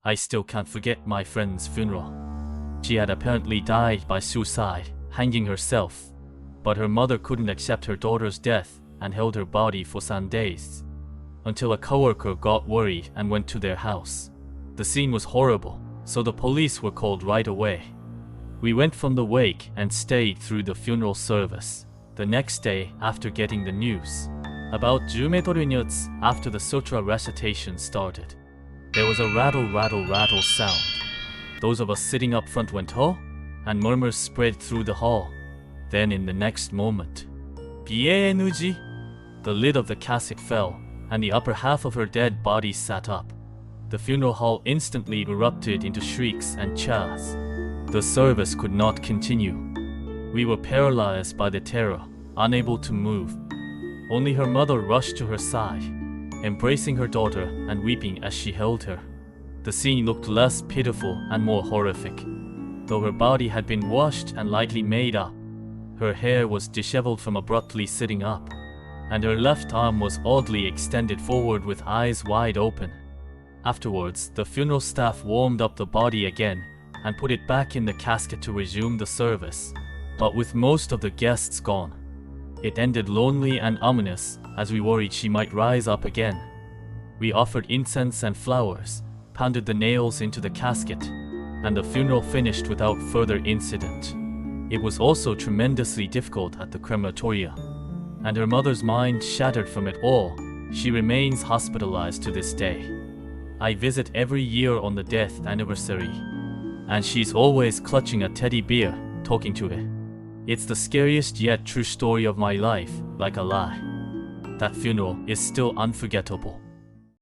I still can't forget my friend's funeral. She had apparently died by suicide, hanging herself, but her mother couldn't accept her daughter's death and held her body for some days, until a coworker got worried and went to their house. The scene was horrible, so the police were called right away. We went from the wake and stayed through the funeral service. The next day, after getting the news, about 10 minutes after the sutra recitation started, there was a rattle sound. Those of us sitting up front went "huh?" and murmurs spread through the hall. Then in the next moment, PANG, the lid of the casket fell and the upper half of her dead body sat up. The funeral hall instantly erupted into shrieks and cheers. The service could not continue. We were paralyzed by the terror, unable to move. Only her mother rushed to her side, embracing her daughter and weeping as she held her. The scene looked less pitiful and more horrific. Though her body had been washed and lightly made up, her hair was disheveled from abruptly sitting up, and her left arm was oddly extended forward with eyes wide open. Afterwards, the funeral staff warmed up the body again and put it back in the casket to resume the service, but with most of the guests gone, it ended lonely and ominous as we worried she might rise up again. We offered incense and flowers, pounded the nails into the casket, and the funeral finished without further incident. It was also tremendously difficult at the crematoria, and her mother's mind shattered from it all. She remains hospitalized to this day. I visit every year on the death anniversary, and she's always clutching a teddy bear, talking to it. It's the scariest yet true story of my life, like a lie. That funeral is still unforgettable.